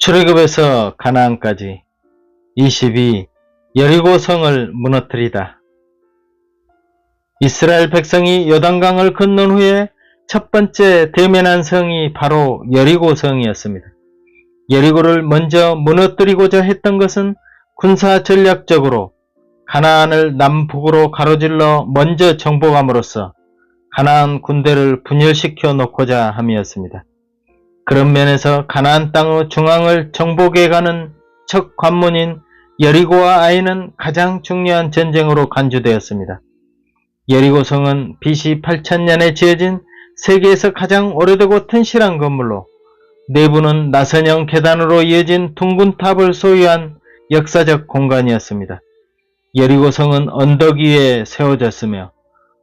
출애굽에서 가나안까지 22. 여리고 성을 무너뜨리다. 이스라엘 백성이 요단강을 건넌 후에 첫 번째 대면한 성이 바로 여리고 성이었습니다. 여리고를 먼저 무너뜨리고자 했던 것은 군사 전략적으로 가나안을 남북으로 가로질러 먼저 정복함으로써 가나안 군대를 분열시켜 놓고자 함이었습니다. 그런 면에서 가나안 땅의 중앙을 정복해가는 첫 관문인 여리고와 아이는 가장 중요한 전쟁으로 간주되었습니다. 여리고성은 BC 8000년에 지어진 세계에서 가장 오래되고 튼실한 건물로 내부는 나선형 계단으로 이어진 둥근 탑을 소유한 역사적 공간이었습니다. 여리고성은 언덕 위에 세워졌으며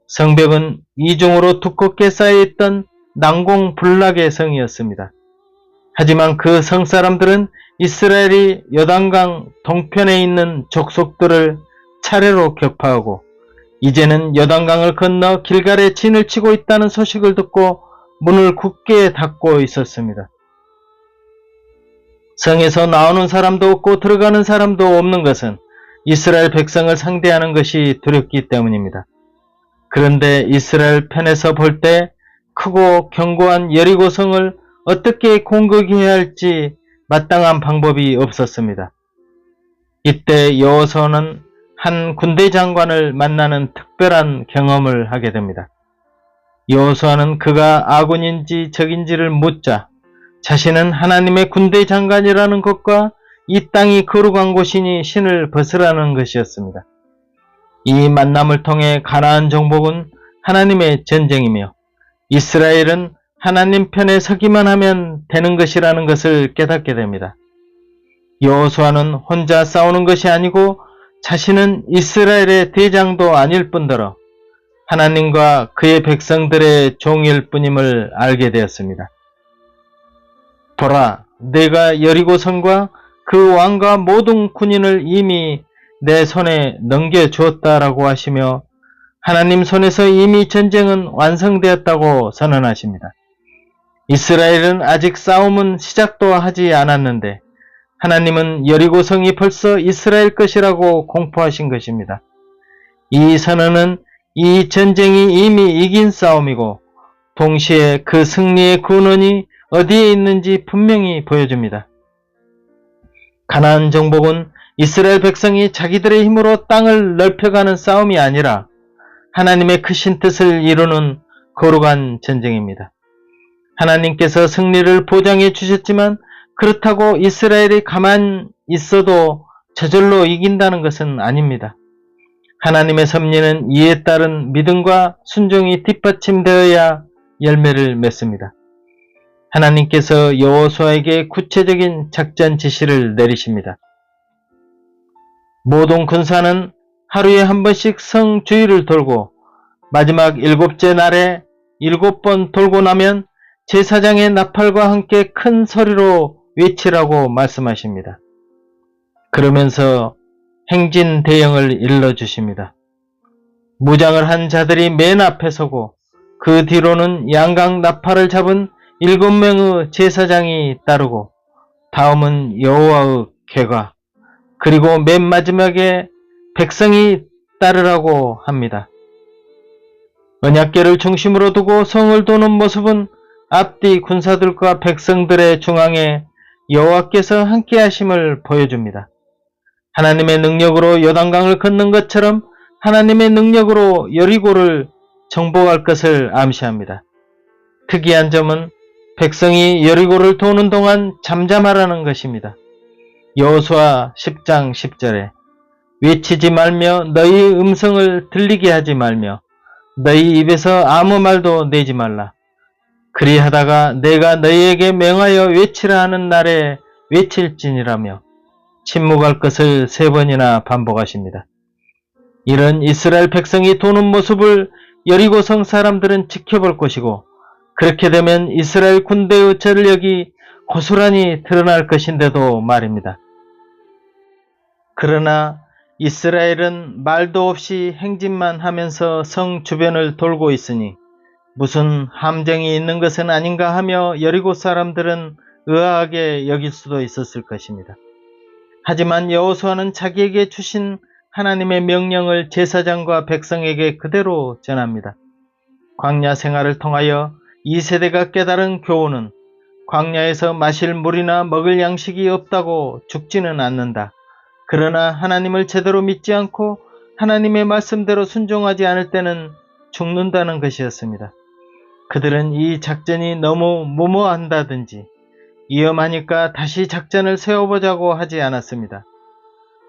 성벽은 이중으로 두껍게 쌓여있던 난공불락의 성이었습니다. 하지만 그 성사람들은 이스라엘이 요단강 동편에 있는 족속들을 차례로 격파하고 이제는 요단강을 건너 길갈에 진을 치고 있다는 소식을 듣고 문을 굳게 닫고 있었습니다. 성에서 나오는 사람도 없고 들어가는 사람도 없는 것은 이스라엘 백성을 상대하는 것이 두렵기 때문입니다. 그런데 이스라엘 편에서 볼 때 크고 견고한 여리고성을 어떻게 공격해야 할지 마땅한 방법이 없었습니다. 이때 여호수아는 한 군대 장관을 만나는 특별한 경험을 하게 됩니다. 여호수아는 그가 아군인지 적인지를 묻자 자신은 하나님의 군대 장관이라는 것과 이 땅이 거룩한 곳이니 신을 벗으라는 것이었습니다. 이 만남을 통해 가나안 정복은 하나님의 전쟁이며 이스라엘은 하나님 편에 서기만 하면 되는 것이라는 것을 깨닫게 됩니다. 여호수아는 혼자 싸우는 것이 아니고 자신은 이스라엘의 대장도 아닐 뿐더러 하나님과 그의 백성들의 종일 뿐임을 알게 되었습니다. 보라, 내가 여리고성과 그 왕과 모든 군인을 이미 내 손에 넘겨주었다라고 하시며 하나님 손에서 이미 전쟁은 완성되었다고 선언하십니다. 이스라엘은 아직 싸움은 시작도 하지 않았는데 하나님은 여리고성이 벌써 이스라엘 것이라고 공포하신 것입니다. 이 선언은 이 전쟁이 이미 이긴 싸움이고 동시에 그 승리의 근원이 어디에 있는지 분명히 보여줍니다. 가나안 정복은 이스라엘 백성이 자기들의 힘으로 땅을 넓혀가는 싸움이 아니라 하나님의 크신 뜻을 이루는 거룩한 전쟁입니다. 하나님께서 승리를 보장해 주셨지만 그렇다고 이스라엘이 가만 있어도 저절로 이긴다는 것은 아닙니다. 하나님의 섭리는 이에 따른 믿음과 순종이 뒷받침되어야 열매를 맺습니다. 하나님께서 여호수아에게 구체적인 작전 지시를 내리십니다. 모든 군사는 하루에 한 번씩 성 주위를 돌고 마지막 7째 날에 7번 돌고 나면 제사장의 나팔과 함께 큰 소리로 외치라고 말씀하십니다. 그러면서 행진 대형을 일러주십니다. 무장을 한 자들이 맨 앞에 서고 그 뒤로는 양각 나팔을 잡은 7명의 제사장이 따르고 다음은 여호와의 궤가 그리고 맨 마지막에 백성이 따르라고 합니다. 언약궤를 중심으로 두고 성을 도는 모습은 앞뒤 군사들과 백성들의 중앙에 여호와께서 함께 하심을 보여줍니다. 하나님의 능력으로 요단강을 건넌 것처럼 하나님의 능력으로 여리고를 정복할 것을 암시합니다. 특이한 점은 백성이 여리고를 도는 동안 잠잠하라는 것입니다. 여호수아 10장 10절에 외치지 말며 너희 음성을 들리게 하지 말며 너희 입에서 아무 말도 내지 말라. 그리하다가 내가 너희에게 명하여 외치라 하는 날에 외칠지니라며 침묵할 것을 3번이나 반복하십니다. 이런 이스라엘 백성이 도는 모습을 여리고성 사람들은 지켜볼 것이고 그렇게 되면 이스라엘 군대의 전력이 고스란히 드러날 것인데도 말입니다. 그러나 이스라엘은 말도 없이 행진만 하면서 성 주변을 돌고 있으니 무슨 함정이 있는 것은 아닌가 하며 여리고 사람들은 의아하게 여길 수도 있었을 것입니다. 하지만 여호수아는 자기에게 주신 하나님의 명령을 제사장과 백성에게 그대로 전합니다. 광야 생활을 통하여 이 세대가 깨달은 교훈은 광야에서 마실 물이나 먹을 양식이 없다고 죽지는 않는다. 그러나 하나님을 제대로 믿지 않고 하나님의 말씀대로 순종하지 않을 때는 죽는다는 것이었습니다. 그들은 이 작전이 너무 무모한다든지 위험하니까 다시 작전을 세워보자고 하지 않았습니다.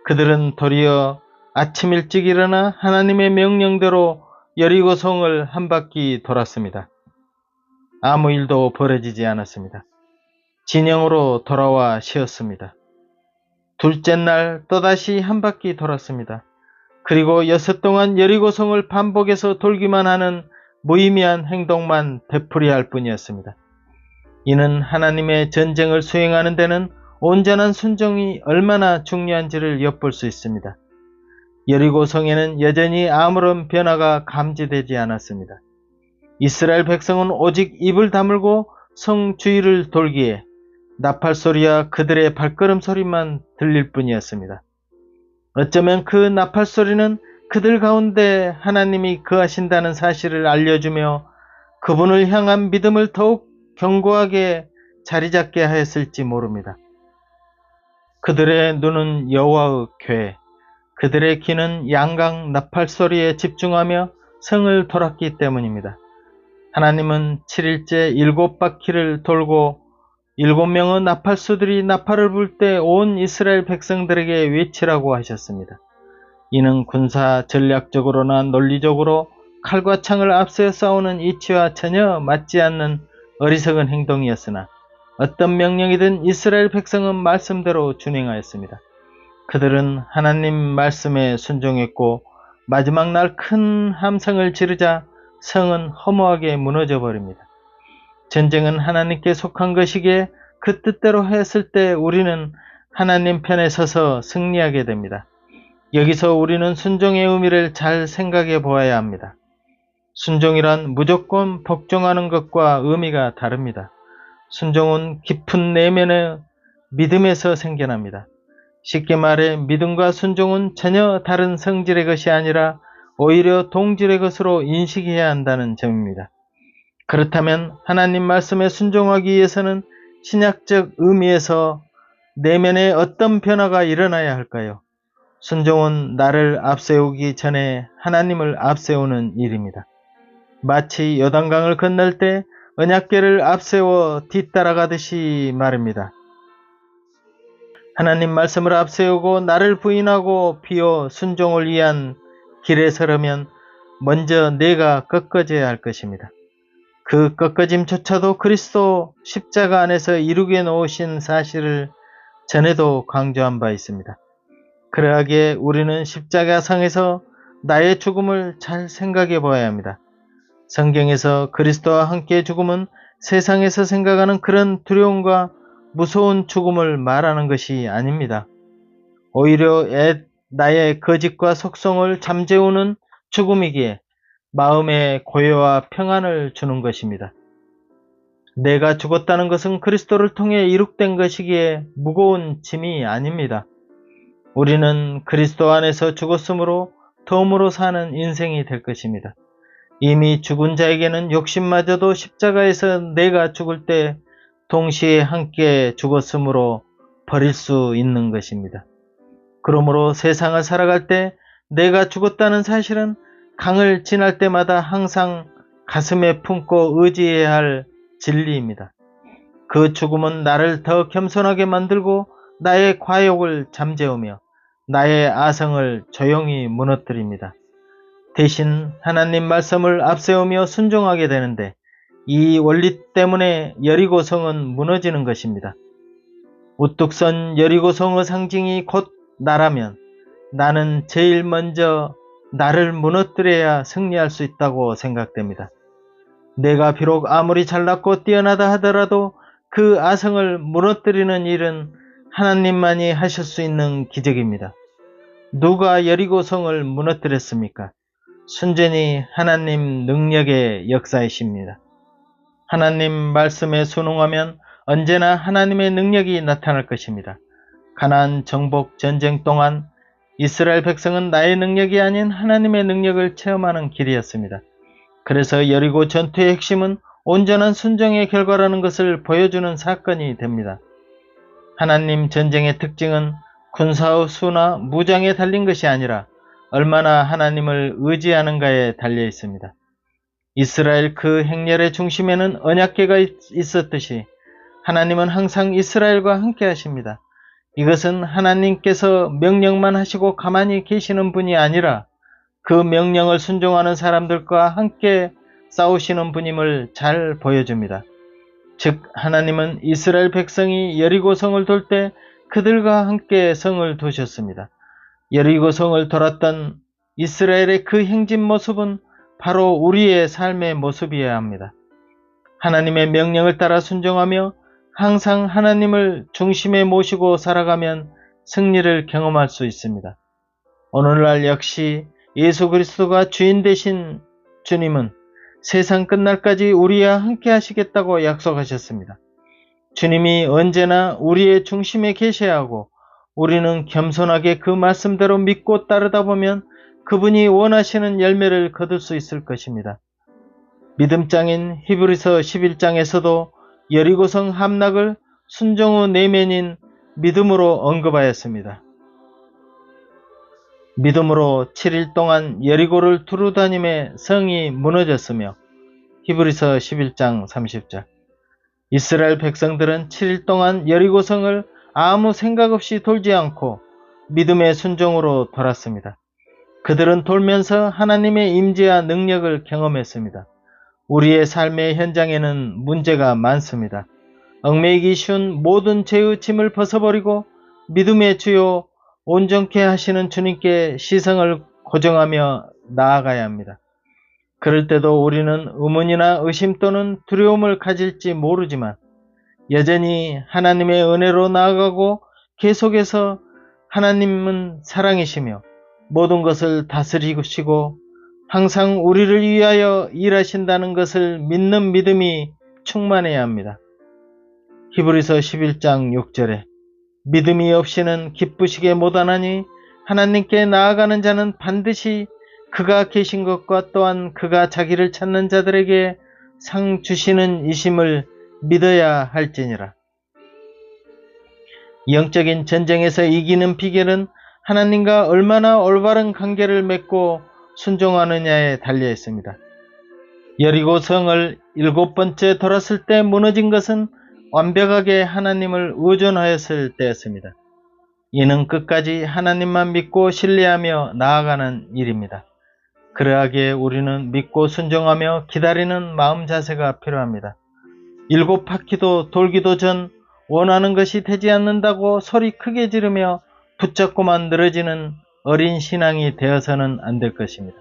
그들은 도리어 아침 일찍 일어나 하나님의 명령대로 여리고성을 한 바퀴 돌았습니다. 아무 일도 벌어지지 않았습니다. 진영으로 돌아와 쉬었습니다. 둘째 날 또다시 한 바퀴 돌았습니다. 그리고 여섯 동안 여리고성을 반복해서 돌기만 하는 무의미한 행동만 되풀이할 뿐이었습니다. 이는 하나님의 전쟁을 수행하는 데는 온전한 순종이 얼마나 중요한지를 엿볼 수 있습니다. 여리고성에는 여전히 아무런 변화가 감지되지 않았습니다. 이스라엘 백성은 오직 입을 다물고 성 주위를 돌기에 나팔 소리와 그들의 발걸음 소리만 들릴 뿐이었습니다. 어쩌면 그 나팔 소리는 그들 가운데 하나님이 거하신다는 사실을 알려주며 그분을 향한 믿음을 더욱 견고하게 자리잡게 하였을지 모릅니다. 그들의 눈은 여호와의 궤, 그들의 귀는 양강 나팔 소리에 집중하며 성을 돌았기 때문입니다. 하나님은 7일째 7바퀴를 돌고 7명의 나팔수들이 나팔을 불 때 온 이스라엘 백성들에게 외치라고 하셨습니다. 이는 군사 전략적으로나 논리적으로 칼과 창을 앞세워 싸우는 이치와 전혀 맞지 않는 어리석은 행동이었으나 어떤 명령이든 이스라엘 백성은 말씀대로 준행하였습니다. 그들은 하나님 말씀에 순종했고 마지막 날 큰 함성을 지르자 성은 허무하게 무너져 버립니다. 전쟁은 하나님께 속한 것이기에 그 뜻대로 했을 때 우리는 하나님 편에 서서 승리하게 됩니다. 여기서 우리는 순종의 의미를 잘 생각해 보아야 합니다. 순종이란 무조건 복종하는 것과 의미가 다릅니다. 순종은 깊은 내면의 믿음에서 생겨납니다. 쉽게 말해 믿음과 순종은 전혀 다른 성질의 것이 아니라 오히려 동질의 것으로 인식해야 한다는 점입니다. 그렇다면 하나님 말씀에 순종하기 위해서는 신약적 의미에서 내면에 어떤 변화가 일어나야 할까요? 순종은 나를 앞세우기 전에 하나님을 앞세우는 일입니다. 마치 요단강을 건널 때 언약궤를 앞세워 뒤따라가듯이 말입니다. 하나님 말씀을 앞세우고 나를 부인하고 비워 순종을 위한 길에 서려면 먼저 내가 꺾어져야 할 것입니다. 그 꺾어짐조차도 그리스도 십자가 안에서 이루게 놓으신 사실을 전에도 강조한 바 있습니다. 그러하기에 우리는 십자가상에서 나의 죽음을 잘 생각해 보아야 합니다. 성경에서 그리스도와 함께 죽음은 세상에서 생각하는 그런 두려움과 무서운 죽음을 말하는 것이 아닙니다. 오히려 나의 거짓과 속성을 잠재우는 죽음이기에 마음의 고요와 평안을 주는 것입니다. 내가 죽었다는 것은 그리스도를 통해 이룩된 것이기에 무거운 짐이 아닙니다. 우리는 그리스도 안에서 죽었으므로 덤으로 사는 인생이 될 것입니다. 이미 죽은 자에게는 욕심마저도 십자가에서 내가 죽을 때 동시에 함께 죽었으므로 버릴 수 있는 것입니다. 그러므로 세상을 살아갈 때 내가 죽었다는 사실은 강을 지날 때마다 항상 가슴에 품고 의지해야 할 진리입니다. 그 죽음은 나를 더 겸손하게 만들고 나의 과욕을 잠재우며 나의 아성을 조용히 무너뜨립니다. 대신 하나님 말씀을 앞세우며 순종하게 되는데 이 원리 때문에 여리고성은 무너지는 것입니다. 우뚝 선 여리고성의 상징이 곧 나라면 나는 제일 먼저 나를 무너뜨려야 승리할 수 있다고 생각됩니다. 내가 비록 아무리 잘났고 뛰어나다 하더라도 그 아성을 무너뜨리는 일은 하나님만이 하실 수 있는 기적입니다. 누가 여리고성을 무너뜨렸습니까? 순전히 하나님 능력의 역사이십니다. 하나님 말씀에 순응하면 언제나 하나님의 능력이 나타날 것입니다. 가나안 정복 전쟁 동안 이스라엘 백성은 나의 능력이 아닌 하나님의 능력을 체험하는 길이었습니다. 그래서 여리고 전투의 핵심은 온전한 순종의 결과라는 것을 보여주는 사건이 됩니다. 하나님 전쟁의 특징은 군사의 수나 무장에 달린 것이 아니라 얼마나 하나님을 의지하는가에 달려 있습니다. 이스라엘 그 행렬의 중심에는 언약궤가 있었듯이 하나님은 항상 이스라엘과 함께 하십니다. 이것은 하나님께서 명령만 하시고 가만히 계시는 분이 아니라 그 명령을 순종하는 사람들과 함께 싸우시는 분임을 잘 보여줍니다. 즉 하나님은 이스라엘 백성이 여리고 성을 돌 때 그들과 함께 성을 도셨습니다. 여리고 성을 돌았던 이스라엘의 그 행진 모습은 바로 우리의 삶의 모습이어야 합니다. 하나님의 명령을 따라 순종하며 항상 하나님을 중심에 모시고 살아가면 승리를 경험할 수 있습니다. 오늘날 역시 예수 그리스도가 주인 되신 주님은 세상 끝날까지 우리와 함께 하시겠다고 약속하셨습니다. 주님이 언제나 우리의 중심에 계셔야 하고 우리는 겸손하게 그 말씀대로 믿고 따르다 보면 그분이 원하시는 열매를 거둘 수 있을 것입니다. 믿음장인 히브리서 11장에서도 여리고성 함락을 순종의 내면인 믿음으로 언급하였습니다. 믿음으로 7일 동안 여리고를 두루다님에 성이 무너졌으며 히브리서 11장 30절 이스라엘 백성들은 7일 동안 여리고성을 아무 생각 없이 돌지 않고 믿음의 순종으로 돌았습니다. 그들은 돌면서 하나님의 임재와 능력을 경험했습니다. 우리의 삶의 현장에는 문제가 많습니다. 얽매이기 쉬운 모든 죄의 짐을 벗어버리고 믿음의 주요 온전케 하시는 주님께 시선을 고정하며 나아가야 합니다. 그럴 때도 우리는 의문이나 의심 또는 두려움을 가질지 모르지만 여전히 하나님의 은혜로 나아가고 계속해서 하나님은 사랑이시며 모든 것을 다스리시고 항상 우리를 위하여 일하신다는 것을 믿는 믿음이 충만해야 합니다. 히브리서 11장 6절에 믿음이 없이는 기쁘시게 못하나니 하나님께 나아가는 자는 반드시 그가 계신 것과 또한 그가 자기를 찾는 자들에게 상 주시는 이심을 믿어야 할지니라. 영적인 전쟁에서 이기는 비결은 하나님과 얼마나 올바른 관계를 맺고 순종하느냐에 달려 있습니다. 여리고 성을 7번째 돌았을 때 무너진 것은 완벽하게 하나님을 의존하였을 때였습니다. 이는 끝까지 하나님만 믿고 신뢰하며 나아가는 일입니다. 그러하기에 우리는 믿고 순종하며 기다리는 마음 자세가 필요합니다. 7바퀴도 돌기도 전 원하는 것이 되지 않는다고 소리 크게 지르며 붙잡고만 늘어지는 어린 신앙이 되어서는 안 될 것입니다.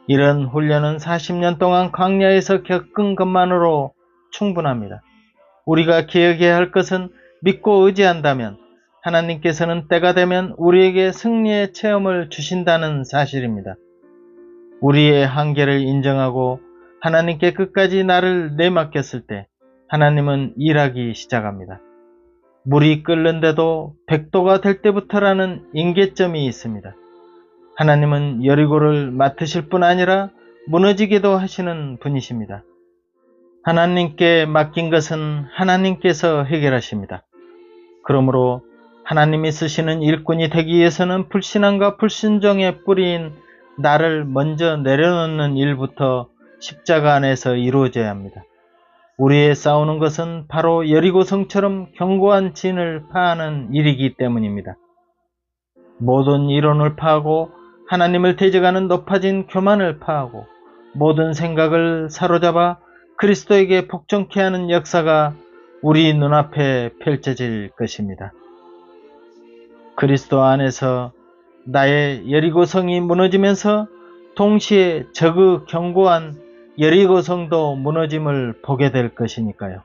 이런 훈련은 40년 동안 광야에서 겪은 것만으로 충분합니다. 우리가 기억해야 할 것은 믿고 의지한다면 하나님께서는 때가 되면 우리에게 승리의 체험을 주신다는 사실입니다. 우리의 한계를 인정하고 하나님께 끝까지 나를 내맡겼을 때 하나님은 일하기 시작합니다. 물이 끓는데도 100도가 될 때부터라는 임계점이 있습니다. 하나님은 여리고를 맡으실 뿐 아니라 무너지게도 하시는 분이십니다. 하나님께 맡긴 것은 하나님께서 해결하십니다. 그러므로 하나님이 쓰시는 일꾼이 되기 위해서는 불신앙과 불순종의 뿌리인 나를 먼저 내려놓는 일부터 십자가 안에서 이루어져야 합니다. 우리의 싸우는 것은 바로 여리고성처럼 견고한 진을 파하는 일이기 때문입니다. 모든 이론을 파하고 하나님을 대적하는 높아진 교만을 파하고 모든 생각을 사로잡아 그리스도에게 복종케 하는 역사가 우리 눈앞에 펼쳐질 것입니다. 그리스도 안에서 나의 여리고성이 무너지면서 동시에 저그 견고한 여리고성도 무너짐을 보게 될 것이니까요.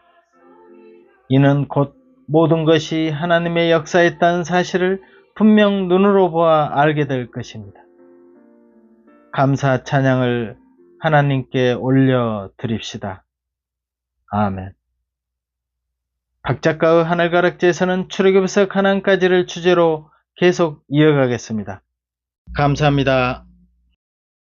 이는 곧 모든 것이 하나님의 역사였다는 사실을 분명 눈으로 보아 알게 될 것입니다. 감사 찬양을 하나님께 올려 드립시다. 아멘. 박 작가의 하늘가락지에서는 출애굽에서 가나안까지를 주제로 계속 이어가겠습니다. 감사합니다.